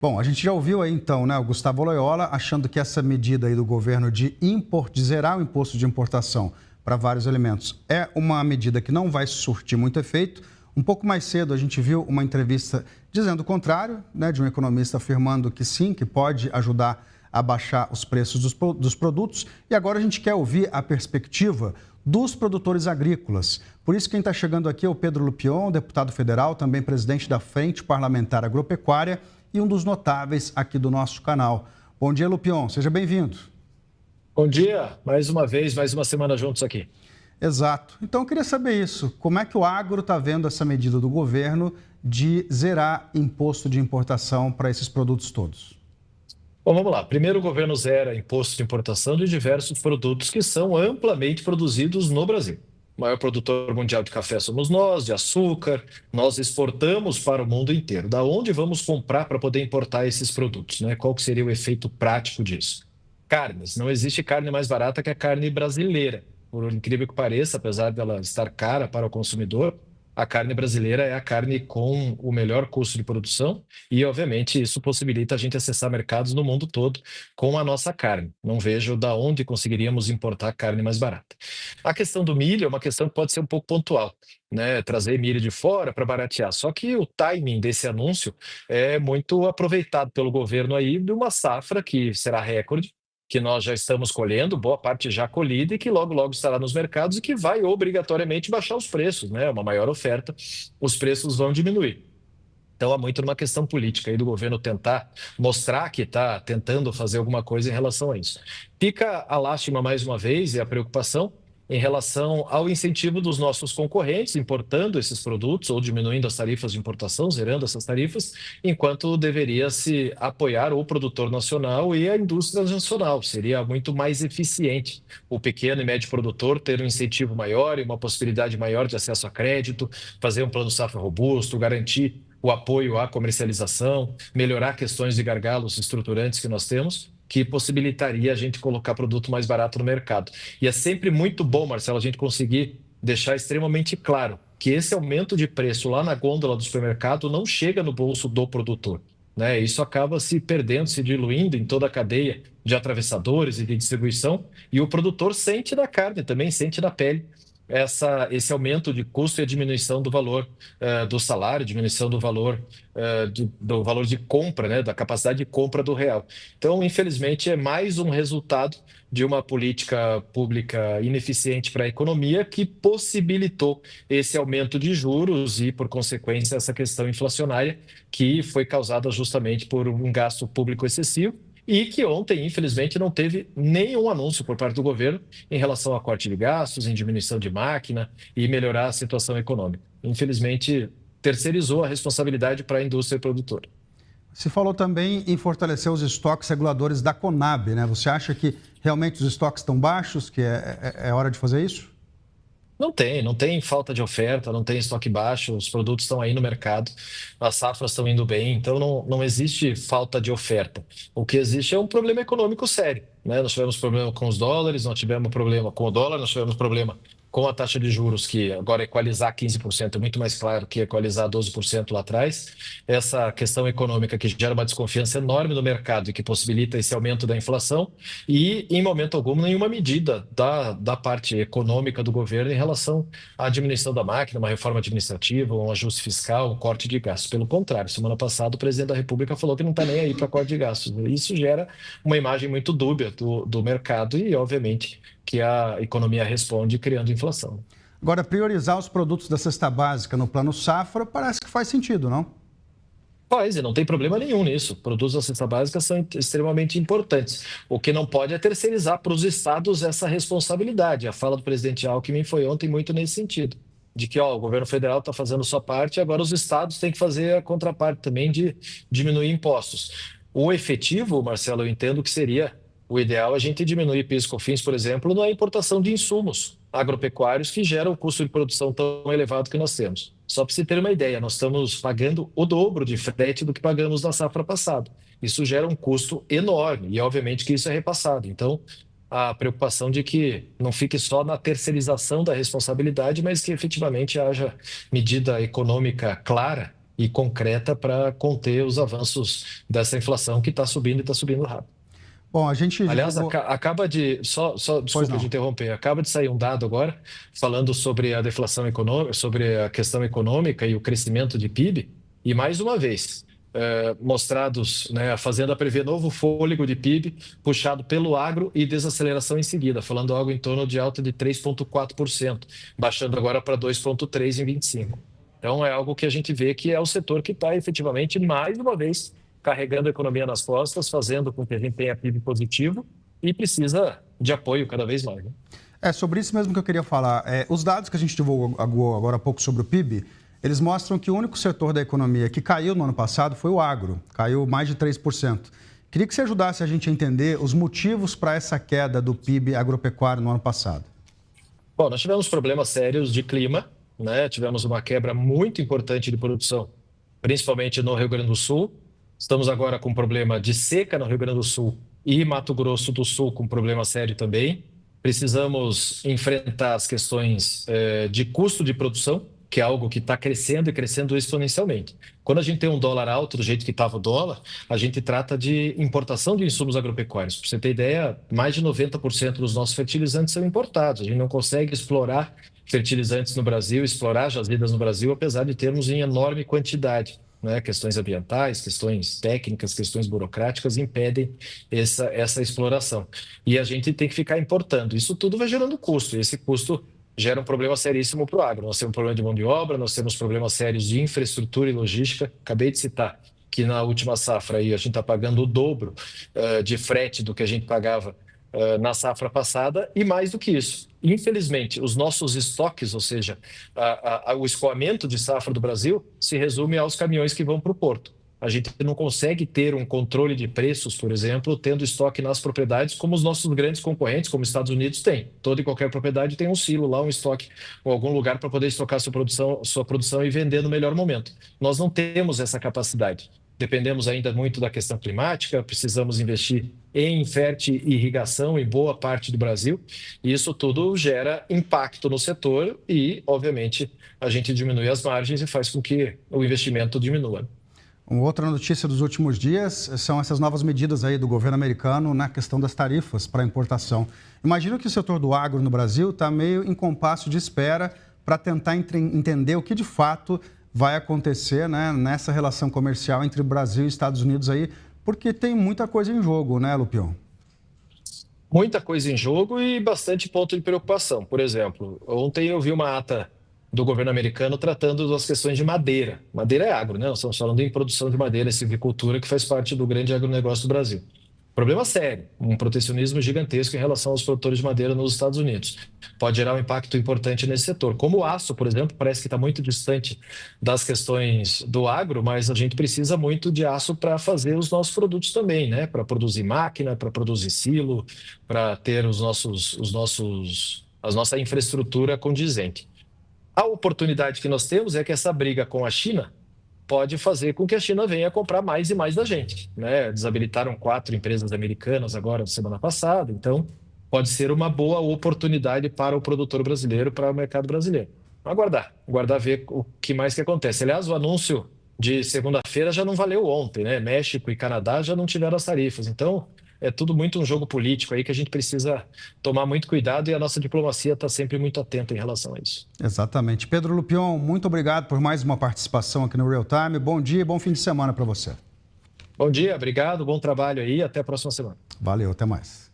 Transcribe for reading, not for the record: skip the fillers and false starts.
Bom, a gente já ouviu aí então, né, o Gustavo Loyola achando que essa medida aí do governo de zerar o imposto de importação para vários alimentos é uma medida que não vai surtir muito efeito. Um pouco mais cedo a gente viu uma entrevista dizendo o contrário, né, de um economista afirmando que sim, que pode ajudar a baixar os preços dos produtos. E agora a gente quer ouvir a perspectiva dos produtores agrícolas. Por isso, quem está chegando aqui é o Pedro Lupion, deputado federal, também presidente da Frente Parlamentar Agropecuária e um dos notáveis aqui do nosso canal. Bom dia, Lupion, seja bem-vindo. Bom dia, mais uma vez, mais uma semana juntos aqui. Exato. Então, eu queria saber isso. Como é que o agro está vendo essa medida do governo de zerar imposto de importação para esses produtos todos? Bom, vamos lá. Primeiro, o governo zera imposto de importação de diversos produtos que são amplamente produzidos no Brasil. O maior produtor mundial de café somos nós, de açúcar, nós exportamos para o mundo inteiro. Da onde vamos comprar para poder importar esses produtos, né? Qual que seria o efeito prático disso? Carnes. Não existe carne mais barata que a carne brasileira. Por incrível que pareça, apesar dela estar cara para o consumidor, a carne brasileira é a carne com o melhor custo de produção e, obviamente, isso possibilita a gente acessar mercados no mundo todo com a nossa carne. Não vejo da onde conseguiríamos importar carne mais barata. A questão do milho é uma questão que pode ser um pouco pontual, né? Trazer milho de fora para baratear. Só que o timing desse anúncio é muito aproveitado pelo governo aí de uma safra que será recorde, que nós já estamos colhendo, boa parte já colhida e que logo, logo estará nos mercados e que vai obrigatoriamente baixar os preços, né? Uma maior oferta, os preços vão diminuir. Então, há muito uma questão política aí do governo tentar mostrar que está tentando fazer alguma coisa em relação a isso. Fica a lástima mais uma vez e a preocupação em relação ao incentivo dos nossos concorrentes importando esses produtos ou diminuindo as tarifas de importação, zerando essas tarifas, enquanto deveria se apoiar o produtor nacional e a indústria nacional. Seria muito mais eficiente o pequeno e médio produtor ter um incentivo maior e uma possibilidade maior de acesso a crédito, fazer um plano safra robusto, garantir o apoio à comercialização, melhorar questões de gargalos estruturantes que nós temos, que possibilitaria a gente colocar produto mais barato no mercado. E é sempre muito bom, Marcelo, a gente conseguir deixar extremamente claro que esse aumento de preço lá na gôndola do supermercado não chega no bolso do produtor, né? Isso acaba se perdendo, se diluindo em toda a cadeia de atravessadores e de distribuição, e o produtor sente da carne também, sente da pele esse aumento de custo e a diminuição do valor do salário, diminuição do valor de compra, né, da capacidade de compra do real. Então, infelizmente, é mais um resultado de uma política pública ineficiente para a economia que possibilitou esse aumento de juros e, por consequência, essa questão inflacionária que foi causada justamente por um gasto público excessivo e que ontem, infelizmente, não teve nenhum anúncio por parte do governo em relação a corte de gastos, em diminuição de máquina e melhorar a situação econômica. Infelizmente, terceirizou a responsabilidade para a indústria produtora. Se falou também em fortalecer os estoques reguladores da Conab, né? Você acha que realmente os estoques estão baixos, que é hora de fazer isso? Não tem falta de oferta, não tem estoque baixo, os produtos estão aí no mercado, as safras estão indo bem, então não existe falta de oferta. O que existe é um problema econômico sério, né? Nós tivemos problema com os dólares, nós tivemos problema com o dólar, nós tivemos problema com a taxa de juros, que agora equalizar 15% é muito mais claro que equalizar 12% lá atrás. Essa questão econômica que gera uma desconfiança enorme no mercado e que possibilita esse aumento da inflação e, em momento algum, nenhuma medida da parte econômica do governo em relação à diminuição da máquina, uma reforma administrativa, um ajuste fiscal, um corte de gastos. Pelo contrário, semana passada o presidente da República falou que não está nem aí para corte de gastos. Isso gera uma imagem muito dúbia do mercado e, obviamente, que a economia responde criando inflação. Agora, priorizar os produtos da cesta básica no Plano Safra parece que faz sentido, não? Faz, e não tem problema nenhum nisso. Produtos da cesta básica são extremamente importantes. O que não pode é terceirizar para os estados essa responsabilidade. A fala do presidente Alckmin foi ontem muito nesse sentido, de que o governo federal está fazendo sua parte, agora os estados têm que fazer a contraparte também de diminuir impostos. O efetivo, Marcelo, eu entendo que seria o ideal a gente diminuir PIS e COFINS, por exemplo, na importação de insumos agropecuários que geram o custo de produção tão elevado que nós temos. Só para você ter uma ideia, nós estamos pagando o dobro de frete do que pagamos na safra passada. Isso gera um custo enorme e, obviamente, que isso é repassado. Então, a preocupação de que não fique só na terceirização da responsabilidade, mas que efetivamente haja medida econômica clara e concreta para conter os avanços dessa inflação que está subindo e está subindo rápido. Bom, a gente Aliás, divulgou... acaba de. Pois Desculpa não. de interromper. Acaba de sair um dado agora falando sobre a deflação econômica, sobre a questão econômica e o crescimento de PIB. E mais uma vez, mostrados, né, a Fazenda prevê novo fôlego de PIB puxado pelo agro e desaceleração em seguida, falando algo em torno de alta de 3,4%, baixando agora para 2,3% em 25. Então, é algo que a gente vê que é o setor que está efetivamente, mais uma vez, carregando a economia nas costas, fazendo com que a gente tenha PIB positivo e precisa de apoio cada vez mais. Né? É sobre isso mesmo que eu queria falar. Os dados que a gente divulgou agora há pouco sobre o PIB, eles mostram que o único setor da economia que caiu no ano passado foi o agro, caiu mais de 3%. Queria que você ajudasse a gente a entender os motivos para essa queda do PIB agropecuário no ano passado. Bom, nós tivemos problemas sérios de clima, né? Tivemos uma quebra muito importante de produção, principalmente no Rio Grande do Sul. Estamos agora com problema de seca no Rio Grande do Sul e Mato Grosso do Sul com problema sério também. Precisamos enfrentar as questões de custo de produção, que é algo que está crescendo e crescendo exponencialmente. Quando a gente tem um dólar alto, do jeito que estava o dólar, a gente trata de importação de insumos agropecuários. Para você ter ideia, mais de 90% dos nossos fertilizantes são importados. A gente não consegue explorar fertilizantes no Brasil, explorar jazidas no Brasil, apesar de termos em enorme quantidade. Né, questões ambientais, questões técnicas, questões burocráticas impedem essa exploração. E a gente tem que ficar importando. Isso tudo vai gerando custo, e esse custo gera um problema seríssimo para o agro. Nós temos problema de mão de obra, nós temos problemas sérios de infraestrutura e logística. Acabei de citar que na última safra aí, a gente está pagando o dobro de frete do que a gente pagava na safra passada, e mais do que isso. Infelizmente, os nossos estoques, ou seja, o escoamento de safra do Brasil, se resume aos caminhões que vão para o porto. A gente não consegue ter um controle de preços, por exemplo, tendo estoque nas propriedades, como os nossos grandes concorrentes, como os Estados Unidos, têm. Toda e qualquer propriedade tem um silo lá, um estoque, ou algum lugar para poder estocar sua produção e vender no melhor momento. Nós não temos essa capacidade. Dependemos ainda muito da questão climática, precisamos investir em irrigação em boa parte do Brasil, e isso tudo gera impacto no setor e, obviamente, a gente diminui as margens e faz com que o investimento diminua. Uma outra notícia dos últimos dias são essas novas medidas aí do governo americano na questão das tarifas para importação. Imagino que o setor do agro no Brasil está meio em compasso de espera para tentar entender o que de fato vai acontecer, né, nessa relação comercial entre Brasil e Estados Unidos aí, porque tem muita coisa em jogo, né, Lupion? Muita coisa em jogo e bastante ponto de preocupação. Por exemplo, ontem eu vi uma ata do governo americano tratando das questões de madeira. Madeira é agro, né? Nós estamos falando em produção de madeira, silvicultura, que faz parte do grande agronegócio do Brasil. Problema sério, um protecionismo gigantesco em relação aos produtores de madeira nos Estados Unidos. Pode gerar um impacto importante nesse setor. Como o aço, por exemplo, parece que está muito distante das questões do agro, mas a gente precisa muito de aço para fazer os nossos produtos também, né? Para produzir máquina, para produzir silo, para ter a nossa infraestrutura condizente. A oportunidade que nós temos é que essa briga com a China pode fazer com que a China venha comprar mais e mais da gente, né? Desabilitaram 4 empresas americanas agora, semana passada, então pode ser uma boa oportunidade para o produtor brasileiro, para o mercado brasileiro. Aguardar ver o que mais que acontece. Aliás, o anúncio de segunda-feira já não valeu ontem, né? México e Canadá já não tiveram as tarifas, então é tudo muito um jogo político aí que a gente precisa tomar muito cuidado e a nossa diplomacia está sempre muito atenta em relação a isso. Exatamente. Pedro Lupion, muito obrigado por mais uma participação aqui no Real Time. Bom dia e bom fim de semana para você. Bom dia, obrigado, bom trabalho aí, até a próxima semana. Valeu, até mais.